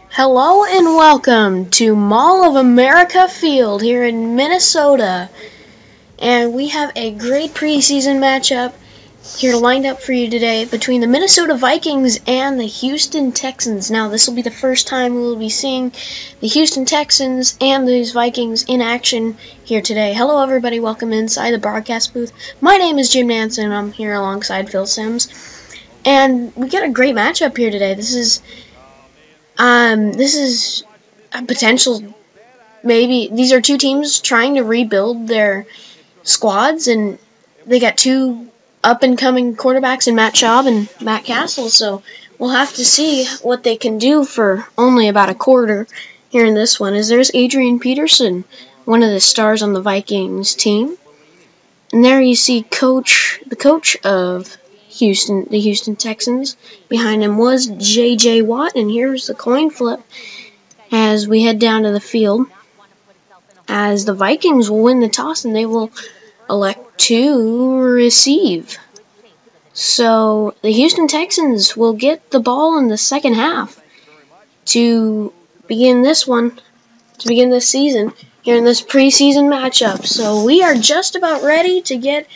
Hello and welcome to Mall of America Field here in Minnesota. And we have a great preseason matchup here lined up for you today between the Minnesota Vikings and the Houston Texans. Now, this will be the first time we will be seeing the Houston Texans and these Vikings in action here today. Hello, everybody. Welcome inside the broadcast booth. My name is Jim Nansen, and I'm here alongside Phil Sims. And we got a great matchup here today. This is a potential, maybe these are two teams trying to rebuild their squads, and they got two up-and-coming quarterbacks in Matt Schaub and Matt Castle, so we'll have to see what they can do for only about a quarter here in this one. As there's Adrian Peterson, one of the stars on the Vikings team, and there you see the coach of the Houston Texans. Behind him was J.J. Watt, and here's the coin flip as we head down to the field, as the Vikings will win the toss and they will elect to receive. So the Houston Texans will get the ball in the second half to begin this season here in this preseason matchup. So we are just about ready to get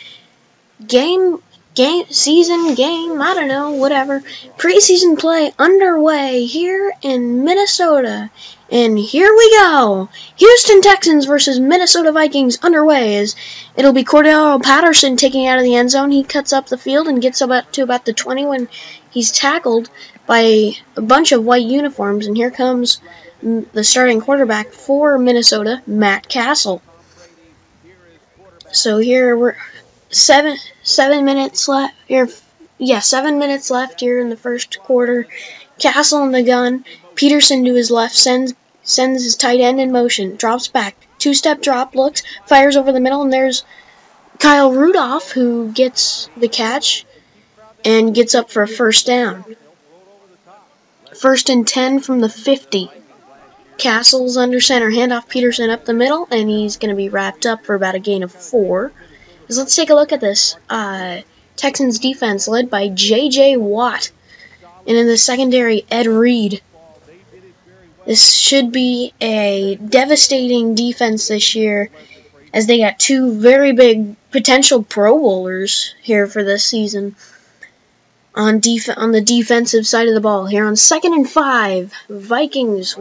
preseason play underway here in Minnesota. And here we go. Houston Texans versus Minnesota Vikings underway. As it'll be Cordell Patterson taking out of the end zone. He cuts up the field and gets to about the 20 when he's tackled by a bunch of white uniforms. And here comes the starting quarterback for Minnesota, Matt Castle. So here we're 7 minutes left here. 7 minutes left here in the first quarter. Castle in the gun. Peterson to his left sends his tight end in motion. Drops back. Two-step drop. Looks. Fires over the middle. And there's Kyle Rudolph who gets the catch and gets up for a first down. 1st and 10 from the 50. Castle's under center. Handoff Peterson up the middle. And he's going to be wrapped up for about a gain of 4. So let's take a look at this. Texans defense led by J.J. Watt. And in the secondary, Ed Reed. This should be a devastating defense this year, as they got two very big potential Pro Bowlers here for this season on the defensive side of the ball. Here on 2nd and 5, Vikings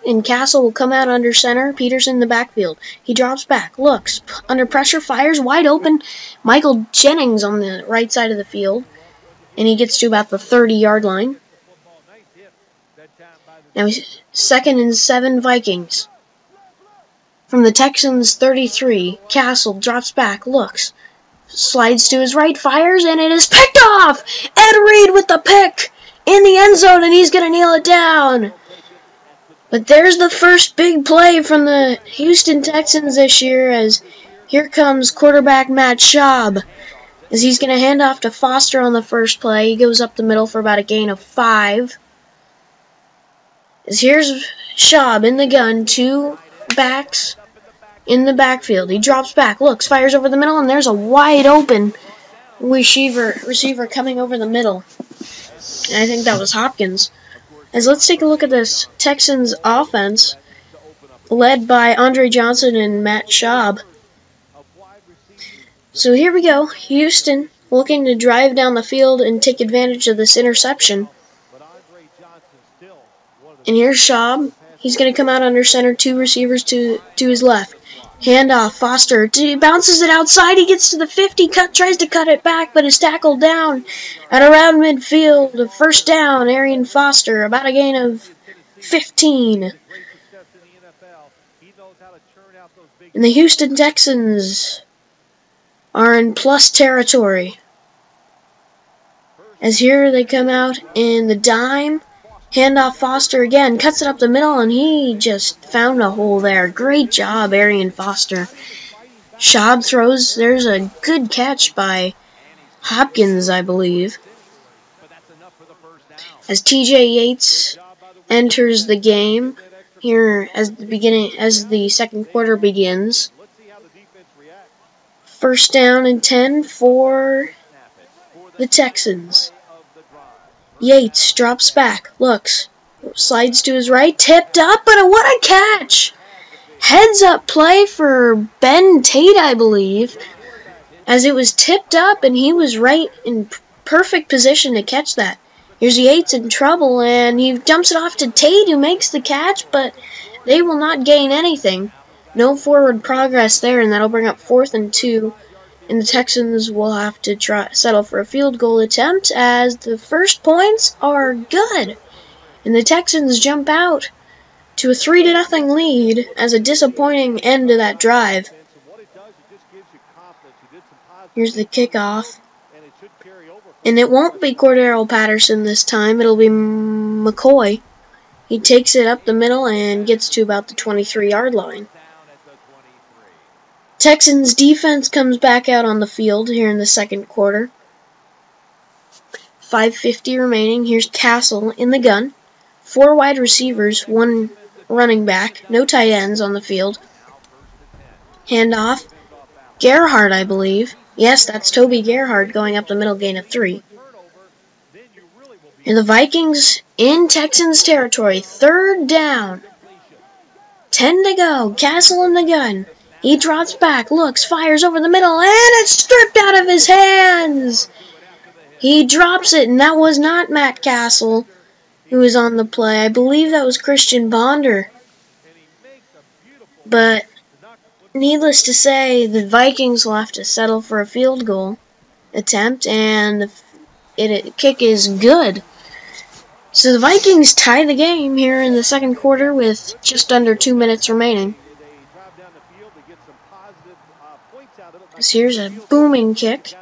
and Castle will come out under center. Peterson in the backfield. He drops back, looks, under pressure, fires, wide open. Michael Jennings on the right side of the field. And he gets to about the 30-yard line. Now he's 2nd and 7 Vikings. From the Texans 33, Castle drops back, looks, slides to his right, fires, and it is picked off! Ed Reed with the pick in the end zone, and he's going to kneel it down. But there's the first big play from the Houston Texans this year, as here comes quarterback Matt Schaub, as he's going to hand off to Foster on the first play. He goes up the middle for about a gain of 5. As here's Schaub in the gun, 2 backs in the backfield. He drops back, looks, fires over the middle, and there's a wide open receiver coming over the middle. And I think that was Hopkins. As let's take a look at this Texans offense, led by Andre Johnson and Matt Schaub. So here we go. Houston looking to drive down the field and take advantage of this interception. And here's Schaub. He's going to come out under center, 2 receivers to his left. Handoff, Foster. He bounces it outside. He gets to the 50, tries to cut it back, but is tackled down at around midfield. A first down, Arian Foster, about a gain of 15. And the Houston Texans are in plus territory, as here they come out in the dime. Handoff, Foster again, cuts it up the middle, and he just found a hole there. Great job, Arian Foster. Schaub throws. There's a good catch by Hopkins, I believe, as T.J. Yates enters the game here as the second quarter begins. 1st down and 10 for the Texans. Yates drops back, looks, Slides to his right, tipped up, but what a catch! Heads up play for Ben Tate, I believe, as it was tipped up and he was right in perfect position to catch that. Here's Yates in trouble, and he dumps it off to Tate, who makes the catch, but they will not gain anything. No forward progress there, and that'll bring up 4th and 2. And the Texans will have to settle for a field goal attempt, as the first points are good. And the Texans jump out to a 3-0 lead as a disappointing end to that drive. Here's the kickoff. And it won't be Cordero Patterson this time. It'll be McCoy. He takes it up the middle and gets to about the 23-yard line. Texans defense comes back out on the field here in the second quarter. 5:50 remaining. Here's Castle in the gun. 4 wide receivers, 1 running back, no tight ends on the field. Handoff. Gerhardt, I believe. Yes, that's Toby Gerhardt going up the middle, gain of 3. And the Vikings in Texans territory. 3rd down. 10 to go. Castle in the gun. He drops back, looks, fires over the middle, and it's stripped out of his hands. He drops it, and that was not Matt Castle who was on the play. I believe that was Christian Bonder. But needless to say, the Vikings will have to settle for a field goal attempt, and the kick is good. So the Vikings tie the game here in the second quarter with just under 2 minutes remaining. So here's a booming kick.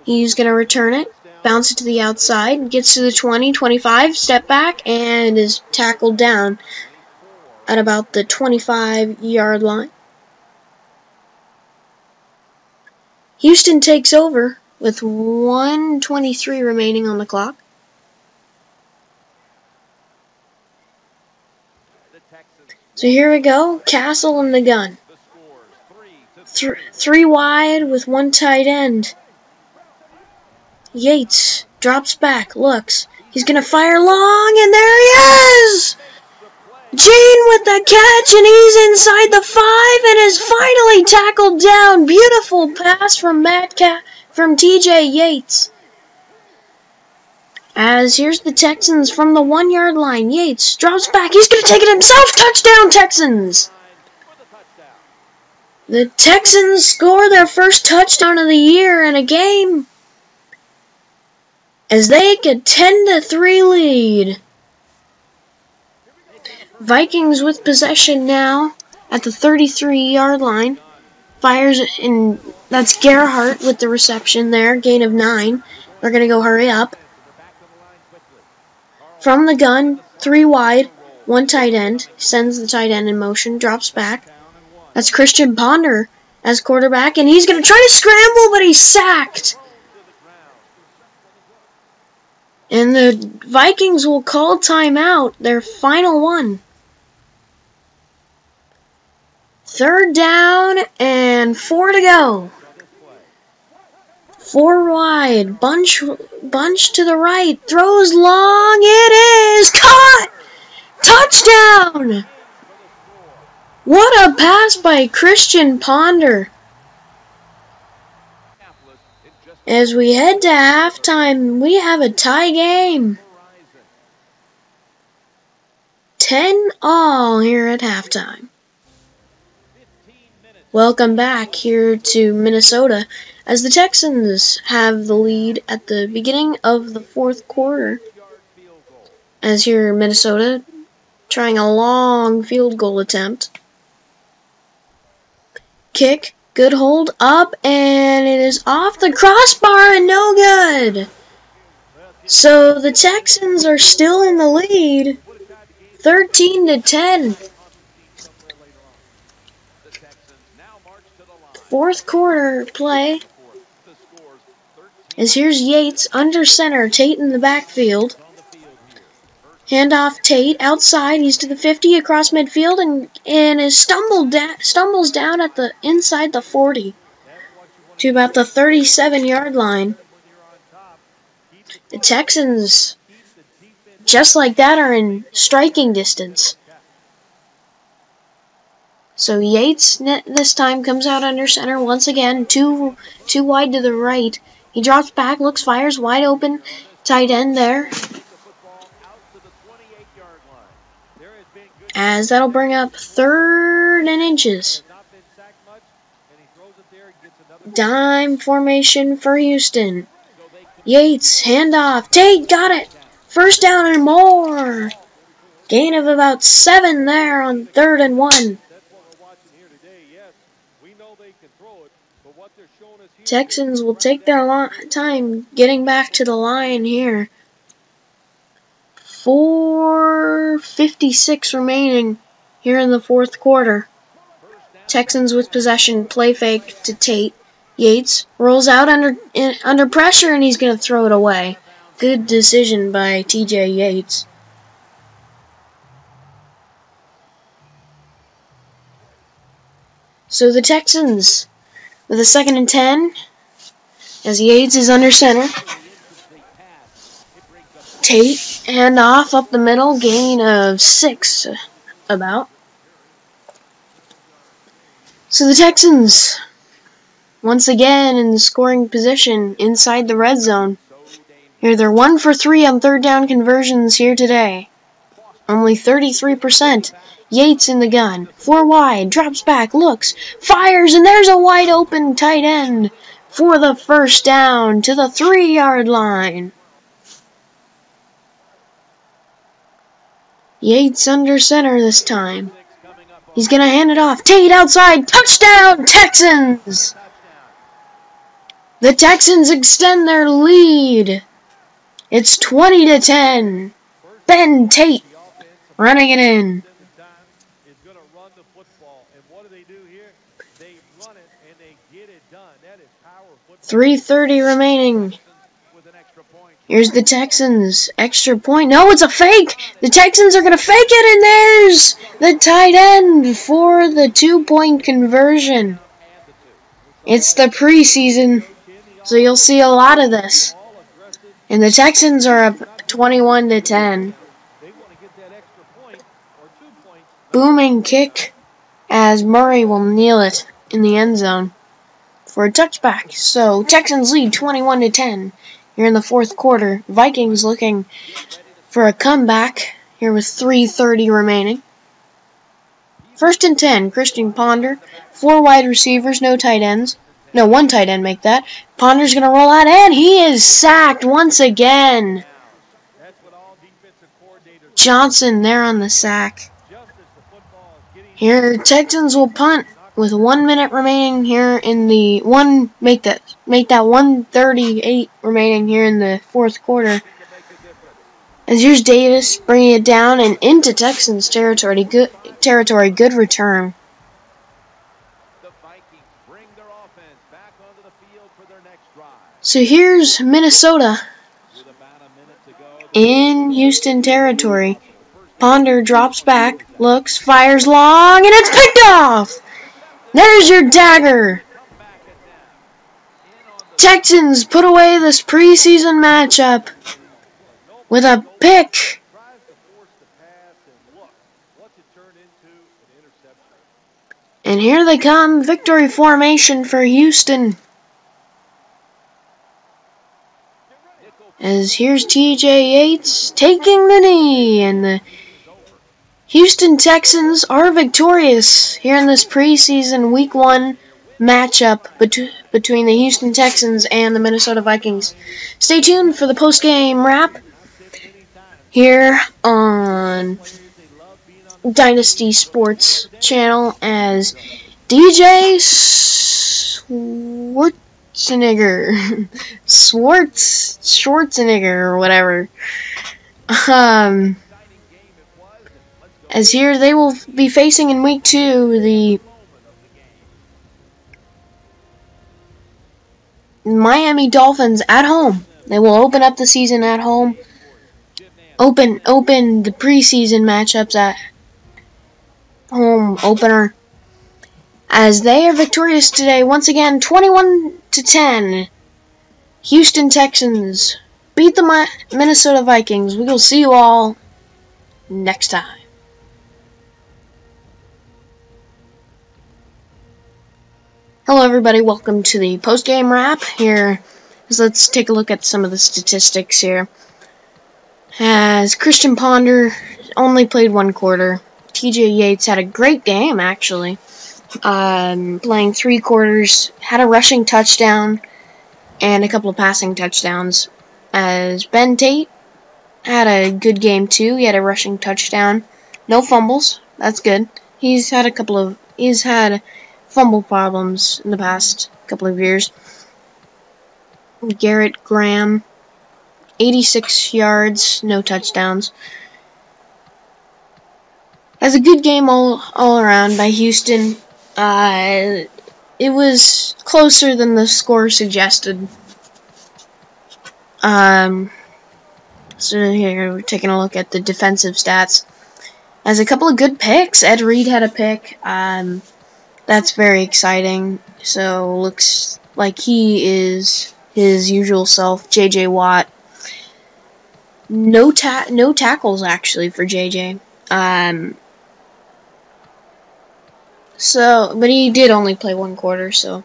He's going to return it. Bounce it to the outside, gets to the 20, 25, step back, and is tackled down at about the 25-yard line. Houston takes over with 1:23 remaining on the clock. So here we go, Castle in the gun. 3 wide with 1 tight end. Yates drops back, looks. He's going to fire long, and there he is! Gene with the catch, and he's inside the 5 and is finally tackled down. Beautiful pass from TJ Yates. As here's the Texans from the 1-yard line. Yates drops back. He's going to take it himself. Touchdown, Texans! The Texans score their first touchdown of the year in a game as they get a 10-3 lead. Vikings with possession now at the 33-yard line. Fires, and that's Gerhardt with the reception there. Gain of 9. They're going to go hurry up. From the gun, 3 wide, 1 tight end. Sends the tight end in motion, drops back. That's Christian Ponder as quarterback, and he's going to try to scramble, but he's sacked. And the Vikings will call timeout, their final one. 3rd down and 4 to go. 4 wide, bunch to the right, throws long, it is caught! Touchdown! What a pass by Christian Ponder. As we head to halftime, we have a tie game. 10-all here at halftime. Welcome back here to Minnesota as the Texans have the lead at the beginning of the 4th quarter. As here Minnesota trying a long field goal attempt. Kick, good hold up, and it is off the crossbar and no good. So the Texans are still in the lead, 13-10. 4th quarter play. As here's Yates under center, Tate in the backfield. Handoff Tate outside. He's to the 50 across midfield and is stumbles down at the inside the 40 to about the 37-yard line. The Texans just like that, are in striking distance. So Yates this time comes out under center once again, too wide to the right. He drops back, looks, fires, wide open, tight end there. As that'll bring up 3rd and inches. Dime formation for Houston. Yates, handoff. Tate got it. 1st down and more. Gain of about 7 there on 3rd and 1. Texans will take their time getting back to the line here. 4:56 remaining here in the 4th quarter. Texans with possession, play fake to Tate. Yates rolls out under pressure, and he's going to throw it away. Good decision by TJ Yates. So the Texans with a 2nd and 10 as Yates is under center. Tate, handoff up the middle, gain of 6 about. So the Texans, once again in the scoring position inside the red zone. Here they're 1 for 3 on 3rd down conversions here today. Only 33%. Yates in the gun, 4 wide, drops back, looks, fires, and there's a wide open tight end for the 1st down to the 3-yard line. Yates under center this time. He's going to hand it off. Tate outside. Touchdown, Texans! The Texans extend their lead. It's 20-10. Ben Tate running it in. 3:30 remaining. Here's the Texans. Extra point. No, it's a fake. The Texans are going to fake it, and there's the tight end for the 2-point conversion. It's the preseason, so you'll see a lot of this. And the Texans are up 21-10. Booming kick as Murray will kneel it in the end zone for a touchback. So Texans lead 21-10. Here in the 4th quarter, Vikings looking for a comeback here with 3:30 remaining. 1st and 10, Christian Ponder, 4 wide receivers, no tight ends. No, 1 tight end make that. Ponder's going to roll out, and he is sacked once again. Johnson there on the sack. Here, Texans will punt with 1 minute remaining here in the make that 1:38 remaining here in the 4th quarter. As here's Davis bringing it down and into Texans territory. Good return. So here's Minnesota in Houston territory. Ponder drops back, looks, fires long, and it's picked off! There's your dagger! Texans put away this preseason matchup with a pick. And here they come, victory formation for Houston. As here's TJ Yates taking the knee, and the Houston Texans are victorious here in this preseason Week 1 matchup between the Houston Texans and the Minnesota Vikings. Stay tuned for the post-game wrap here on Dynasty Sports Channel as DJ Schwarzenegger or whatever. As here they will be facing in Week 2 the Miami Dolphins at home. They will open up the season at home. Open the preseason matchups at home opener. As they are victorious today, once again, 21-10. Houston Texans beat the Minnesota Vikings. We will see you all next time. Hello everybody, welcome to the post-game wrap. Here, let's take a look at some of the statistics here. As Christian Ponder only played 1 quarter. TJ Yates had a great game, actually. Playing 3 quarters, had a rushing touchdown and a couple of passing touchdowns. As Ben Tate had a good game too. He had a rushing touchdown. No fumbles. That's good. He's had fumble problems in the past couple of years. Garrett Graham, 86 yards, no touchdowns. Has a good game all around by Houston. It was closer than the score suggested. So here we're taking a look at the defensive stats. Has a couple of good picks. Ed Reed had a pick. That's very exciting. So looks like he is his usual self. J.J. Watt. No tackles actually for J.J. But he did only play 1 quarter. So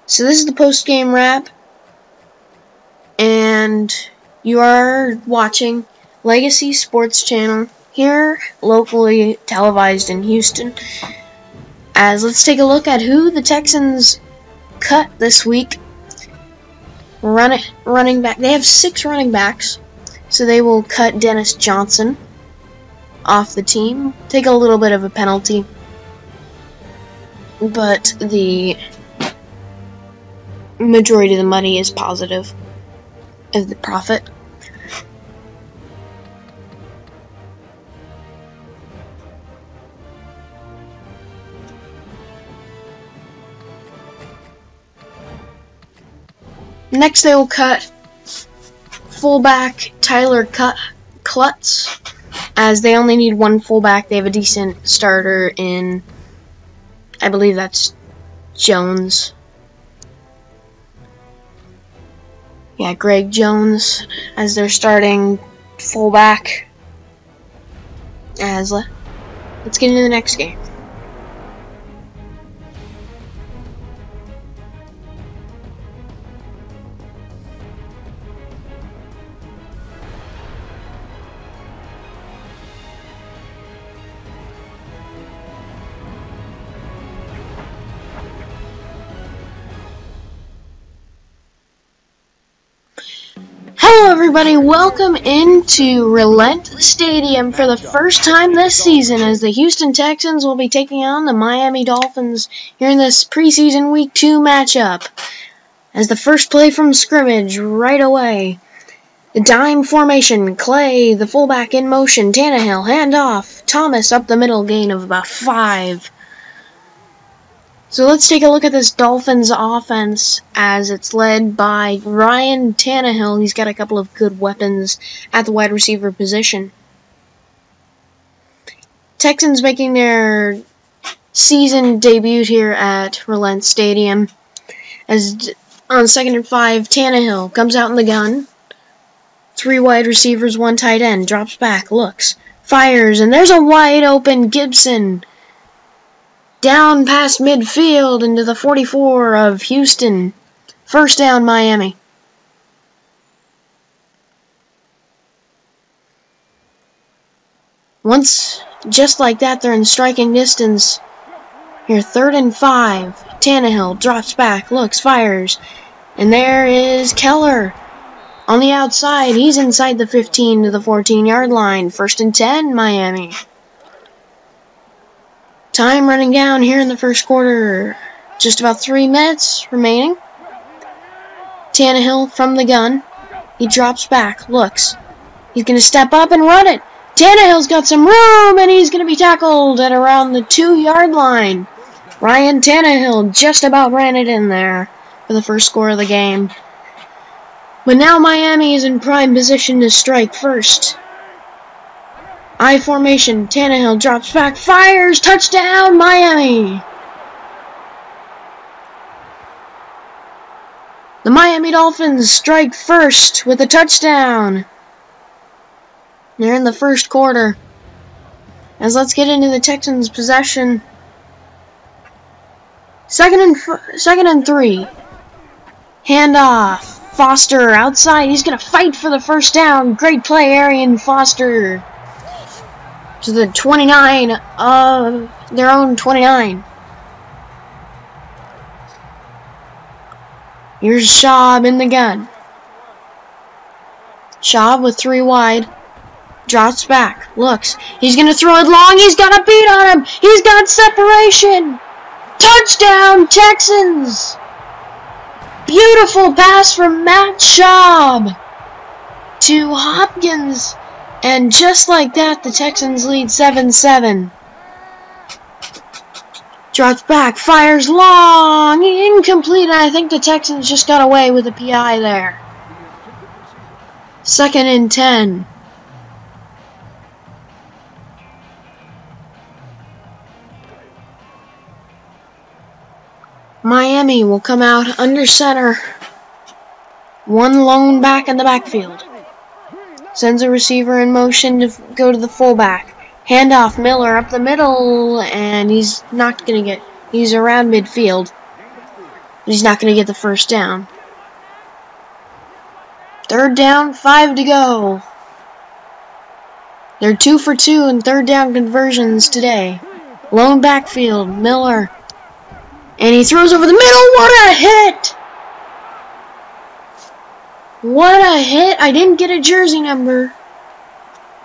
this is the post game wrap, and you are watching Legacy Sports Channel here, locally televised in Houston. As let's take a look at who the Texans cut this week. Running back. They have 6 running backs, so they will cut Dennis Johnson off the team. Take a little bit of a penalty, but the majority of the money is positive of the profit. Next, they will cut fullback Tyler Klutz, as they only need 1 fullback. They have a decent starter in, I believe that's Jones. Yeah, Greg Jones as their starting fullback. Let's get into the next game. Hello everybody, welcome into Relent Stadium for the first time this season, as the Houston Texans will be taking on the Miami Dolphins here in this preseason week 2 matchup. As the first play from scrimmage right away, the dime formation, Clay, the fullback in motion, Tannehill, handoff, Thomas up the middle, gain of about 5. So let's take a look at this Dolphins offense as it's led by Ryan Tannehill. He's got a couple of good weapons at the wide receiver position. Texans making their season debut here at Relent Stadium. As on 2nd and 5, Tannehill comes out in the gun. 3 wide receivers, 1 tight end. Drops back, looks, fires, and there's a wide open Gibson. Down past midfield into the 44 of Houston. First down, Miami. Once, just like that, they're in striking distance. Here, 3rd and 5. Tannehill drops back, looks, fires. And there is Keller on the outside. He's inside the 15 to the 14-yard line. 1st and 10, Miami. Time running down here in the first quarter. Just about 3 minutes remaining. Tannehill from the gun. He drops back, looks. He's going to step up and run it. Tannehill's got some room, and he's going to be tackled at around the 2-yard line. Ryan Tannehill just about ran it in there for the first score of the game. But now Miami is in prime position to strike first. I formation, Tannehill drops back, fires, touchdown, Miami! The Miami Dolphins strike first with a touchdown. They're in the first quarter. As let's get into the Texans' possession. Second and 3. Handoff. Foster outside. He's going to fight for the first down. Great play, Arian Foster. To the 29 of their own 29. Here's Schaub in the gun. Schaub with 3 wide. Drops back. Looks. He's going to throw it long. He's got a beat on him. He's got separation. Touchdown, Texans. Beautiful pass from Matt Schaub to Hopkins. And just like that, the Texans lead 7-7. Drops back, fires long, incomplete, and I think the Texans just got away with a PI there. 2nd and 10. Miami will come out under center. One lone back in the backfield. Sends a receiver in motion to go to the fullback. Handoff, Miller up the middle, and he's not going to get, he's around midfield. But he's not going to get the first down. 3rd down, 5 to go. They're 2 for 2 in 3rd down conversions today. Lone backfield, Miller. And he throws over the middle. What a hit! What a hit! I didn't get a jersey number,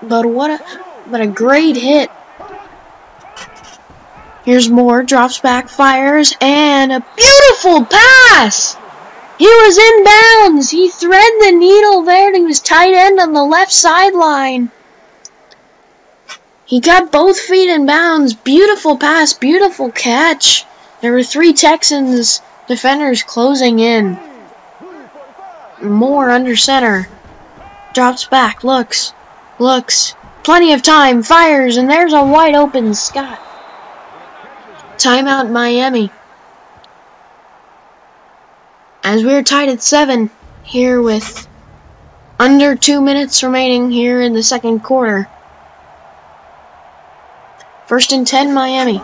but a great hit. Here's Moore, drops back, fires, and a beautiful pass! He was in bounds. He threaded the needle there to his tight end on the left sideline. He got both feet in bounds. Beautiful pass, beautiful catch. There were 3 Texans defenders closing in. Moore under center. Drops back, looks. Plenty of time, fires, and there's a wide open Scott. Timeout Miami. As we're tied at 7 here with under 2 minutes remaining here in the second quarter. 1st and 10 Miami.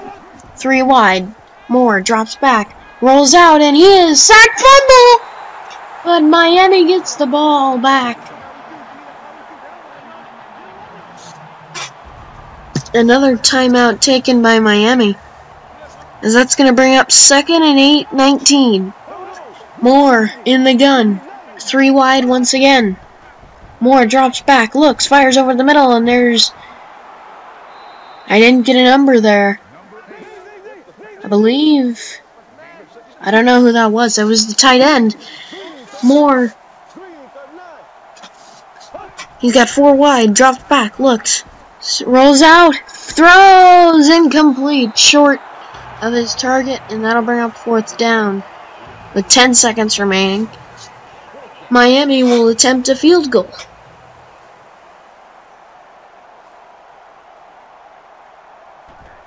3 wide. Moore drops back, rolls out, and he is sacked, fumble! But Miami gets the ball back. Another timeout taken by Miami. As that's going to bring up 2nd and 8, 19. Moore in the gun. 3 wide once again. Moore drops back, looks, fires over the middle, and there's... I didn't get a number there. I believe... I don't know who that was. That was the tight end. Moore. He's got 4 wide, drops back, looks, rolls out, throws, incomplete, short of his target, and that'll bring up 4th down. With 10 seconds remaining, Miami will attempt a field goal.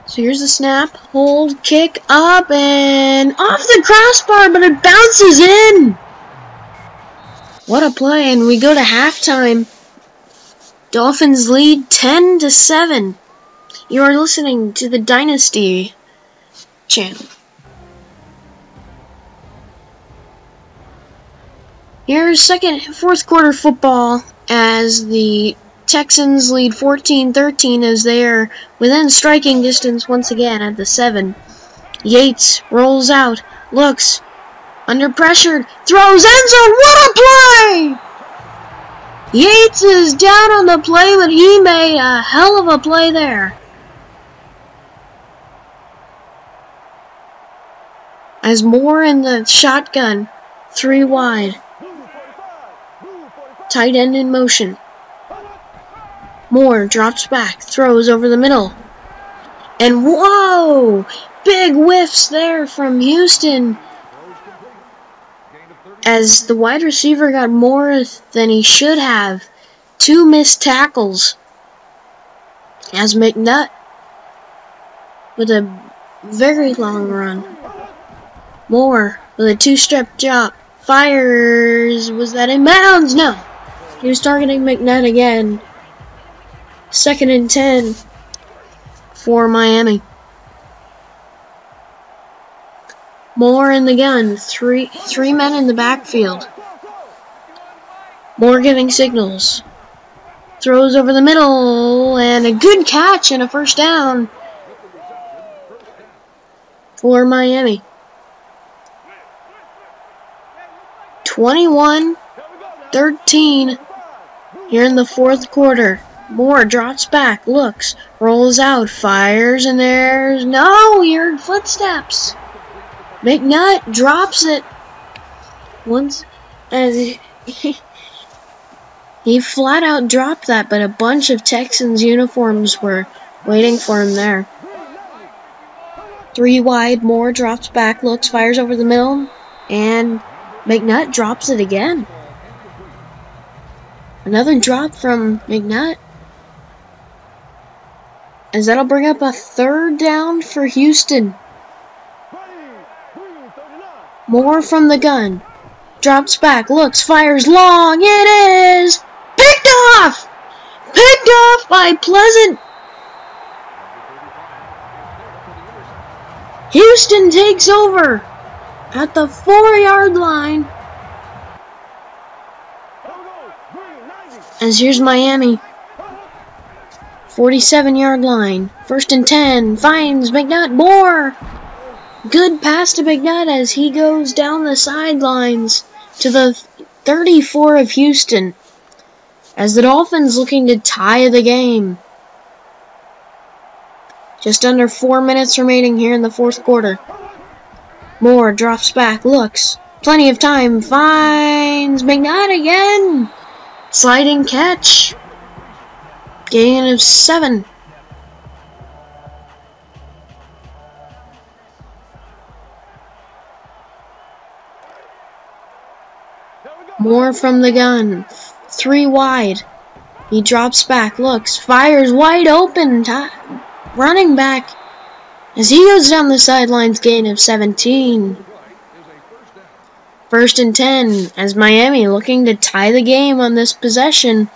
So here's the snap, hold, kick up, and off the crossbar, but it bounces in. What a play, and we go to halftime. Dolphins lead 10-7. You are listening to the Dynasty channel. Here's 4th quarter football as the Texans lead 14-13 as they are within striking distance once again at the 7. Yates rolls out, looks, under pressure, throws, end zone, what a play! Yates is down on the play, but he made a hell of a play there. As Moore in the shotgun, 3 wide. Tight end in motion. Moore drops back, throws over the middle. And whoa! Big whiffs there from Houston. As the wide receiver got more than he should have. 2 missed tackles. As McNutt with a very long run. Moore with a 2-step drop. Fires. Was that in bounds? No. He was targeting McNutt again. 2nd and 10 for Miami. Moore in the gun. Three men in the backfield. Moore giving signals. Throws over the middle, and a good catch and a first down for Miami. 21-13 here in the 4th quarter. Moore drops back, looks, rolls out, fires, and there's no, he heard footsteps. McNutt drops it once as he flat out dropped that, but a bunch of Texans uniforms were waiting for him there. 3 wide, Moore drops back, looks, fires over the middle, and McNutt drops it again. Another drop from McNutt. As that'll bring up a 3rd down for Houston. Moore from the gun. Drops back, looks, fires long. It is picked off! Picked off by Pleasant. Houston takes over at the 4-yard line. As here's Miami. 47-yard line. 1st and 10. Finds McNutt. Moore. Good pass to McNutt as he goes down the sidelines to the 34 of Houston. As the Dolphins looking to tie the game. Just under 4 minutes remaining here in the 4th quarter. Moore drops back, looks. Plenty of time. Finds McNutt again. Sliding catch. Gain of 7. Moore from the gun. 3 wide. He drops back, looks, fires wide open. Running back as he goes down the sidelines, gain of 17. 1st and 10 as Miami looking to tie the game on this possession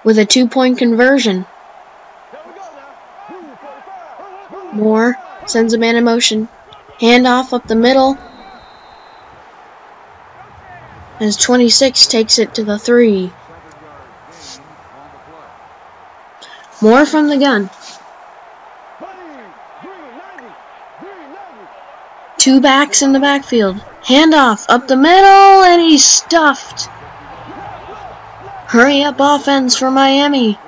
with a 2-point conversion. Moore sends a man in motion. Handoff up the middle as 26 takes it to the 3. Moore from the gun. 2 backs in the backfield. Handoff up the middle, and he's stuffed. Hurry up offense for Miami.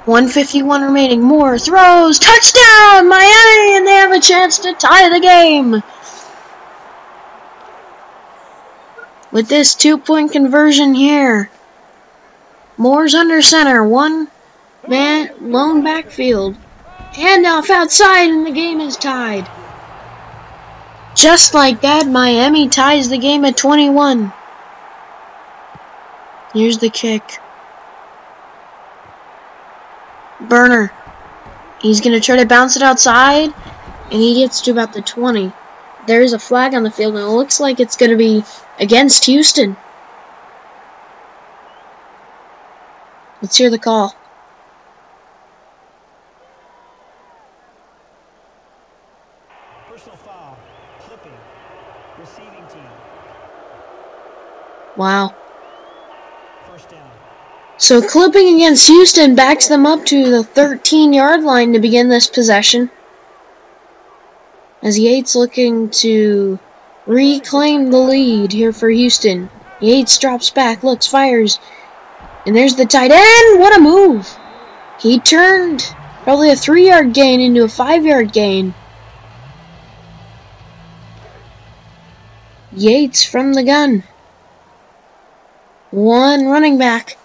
1:51 remaining. Moore throws. Touchdown, Miami, and they have a chance to tie the game. With this 2-point conversion here. Moore's under center. 1 man, lone backfield. Handoff outside, and the game is tied. Just like that, Miami ties the game at 21. Here's the kick. Burner. He's going to try to bounce it outside, and he gets to about the 20. There's a flag on the field, and it looks like it's going to be against Houston. Let's hear the call. Personal foul. Clipping. Receiving team. Wow. First down. So clipping against Houston backs them up to the 13-yard line to begin this possession. As Yates looking to reclaim the lead here for Houston. Yates drops back, looks, fires. And there's the tight end. What a move. He turned probably a 3-yard gain into a 5-yard gain. Yates from the gun. 1 running back.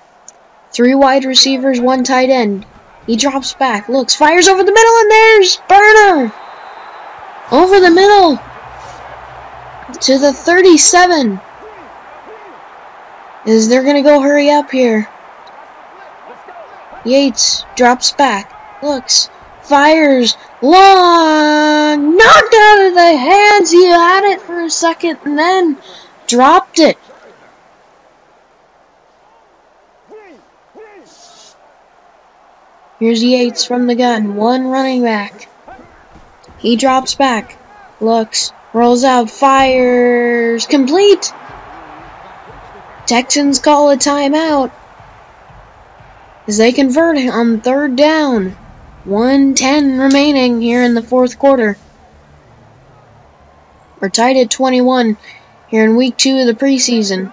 3 wide receivers, 1 tight end. He drops back, looks, fires over the middle, and there's Burner. Over the middle to the 37. As they're going to go hurry up here. Yates drops back, looks, fires, Long, knocked out of the hands. He had it for a second and then dropped it. Here's Yates from the gun, one running back. He drops back, looks, rolls out, fires, complete. Texans call a timeout as they convert on third down. 1:10 remaining here in the fourth quarter. We're tied at 21 here in week 2 of the preseason.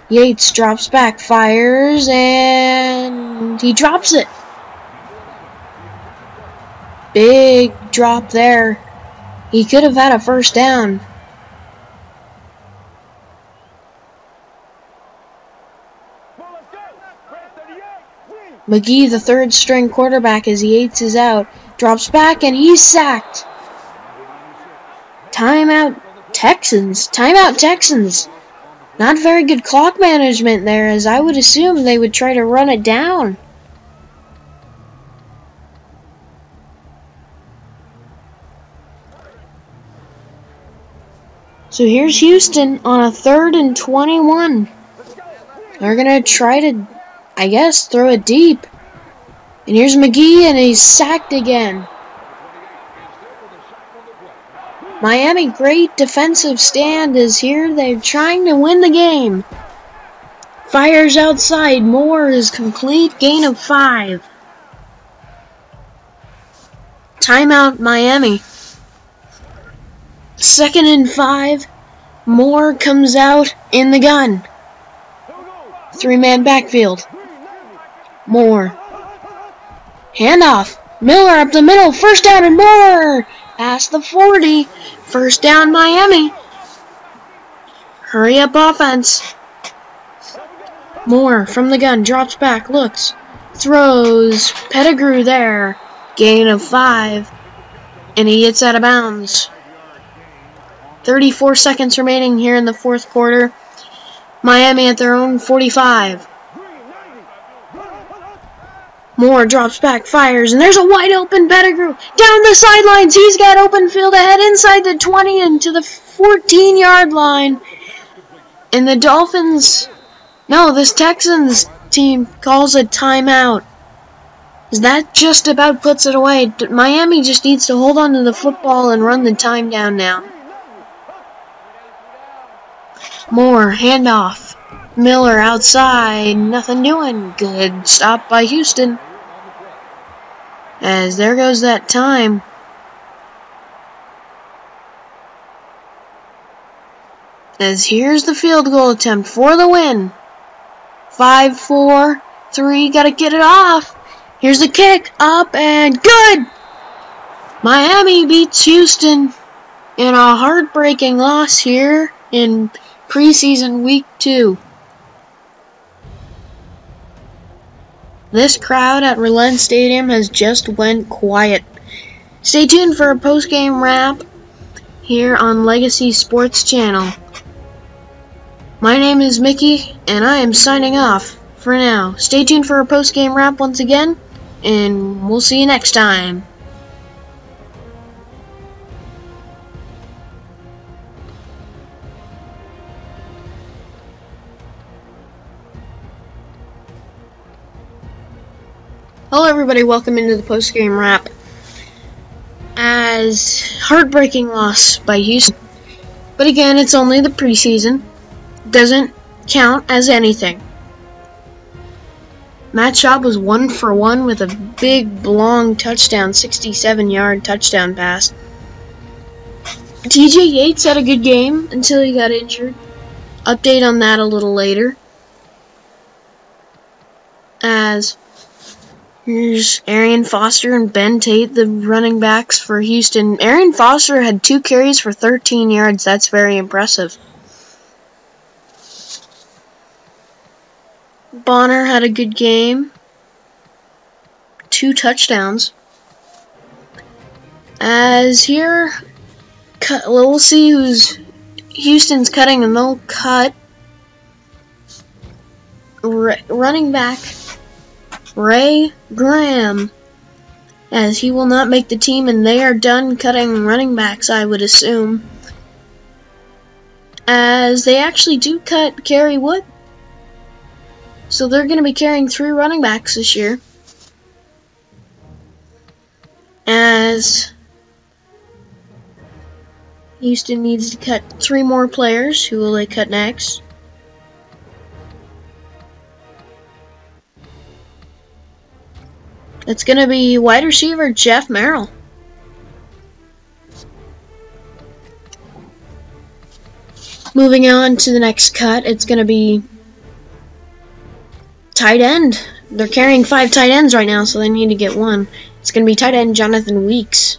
Yates drops back, fires, and he drops it. Big drop there. He could have had a first down. McGee, the third string quarterback, as Yates is out, drops back and he's sacked. Timeout Texans. Timeout Texans. Not very good clock management there, as I would assume they would try to run it down. So here's Houston on a 3rd and 21. They're going to try to, I guess, throw it deep. And here's McGee, and he's sacked again. Miami, great defensive stand is here. They're trying to win the game. Fires outside. Moore is complete. Gain of 5. Timeout Miami. 2nd and 5. Moore comes out in the gun. 3-man backfield. Moore. Handoff. Miller up the middle. First down and more. Past the 40. First down Miami. Hurry up offense. Moore from the gun. Drops back. Looks. Throws. Pettigrew there. Gain of 5. And he gets out of bounds. 34 seconds remaining here in the fourth quarter. Miami at their own 45. Moore drops back, fires, and there's a wide open Pettigrew. Down the sidelines, he's got open field ahead inside the 20 and to the 14-yard line. And the Dolphins, no, this Texans team calls a timeout. That just about puts it away. Miami just needs to hold on to the football and run the time down now. Moore, handoff. Miller outside, nothing doing. Good stop by Houston. As there goes that time. As here's the field goal attempt for the win. 5, 4, 3, gotta get it off. Here's the kick, up and good! Miami beats Houston in a heartbreaking loss here in preseason week 2. This crowd at Relent Stadium has just went quiet. Stay tuned for a post-game wrap here on Legacy Sports Channel. My name is Mickey, and I am signing off for now. Stay tuned for a post-game wrap once again, and we'll see you next time. Hello everybody, welcome into the post-game wrap. As heartbreaking loss by Houston. But again, it's only the preseason. Doesn't count as anything. Matt Schaub was 1 for 1 with a big, long touchdown, 67-yard touchdown pass. TJ Yates had a good game until he got injured. Update on that a little later. As here's Arian Foster and Ben Tate, the running backs for Houston. Arian Foster had 2 carries for 13 yards. That's very impressive. Bonner had a good game. 2 touchdowns. As here, we'll see who's Houston's cutting, and they'll cut running back Ray Graham. as he will not make the team, and they are done cutting running backs, I would assume. As they actually do cut Kerry Wood. So they're going to be carrying 3 running backs this year. As Houston needs to cut 3 more players. Who will they cut next? It's going to be wide receiver Jeff Merrill. Moving on to the next cut, it's going to be tight end. They're carrying 5 tight ends right now, so they need to get 1. It's going to be tight end Jonathan Weeks.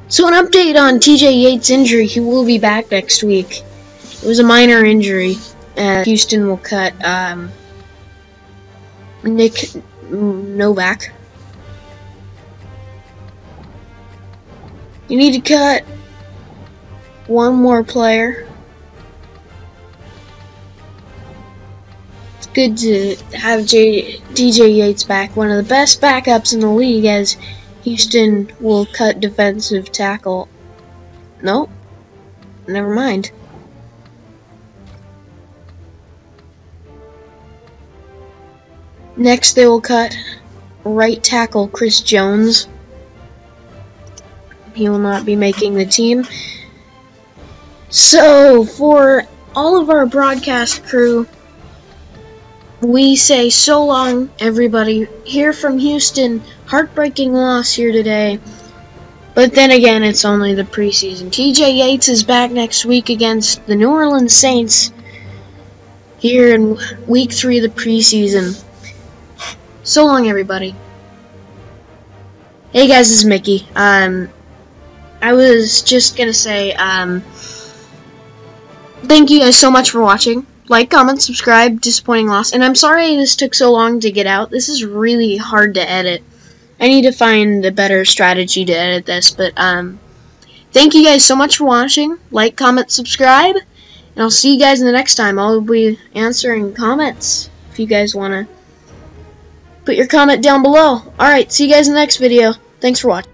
So an update on TJ Yates' injury. He will be back next week. It was a minor injury. Houston will cut Nick Novak. You need to cut 1 more player. It's good to have TJ Yates back, one of the best backups in the league, as Houston will cut defensive tackle. Nope. Never mind. Next, they will cut right tackle Chris Jones. He will not be making the team. So, for all of our broadcast crew, we say so long, everybody. Here from Houston, heartbreaking loss here today. But then again, it's only the preseason. TJ Yates is back next week against the New Orleans Saints here in week 3 of the preseason. So long, everybody. Hey guys, this is Mickey. I was just gonna say, thank you guys so much for watching. Like, comment, subscribe. Disappointing loss. And I'm sorry this took so long to get out. This is really hard to edit. I need to find a better strategy to edit this. But, thank you guys so much for watching. Like, comment, subscribe. And I'll see you guys in the next time. I'll be answering comments if you guys want to put your comment down below. Alright, see you guys in the next video. Thanks for watching.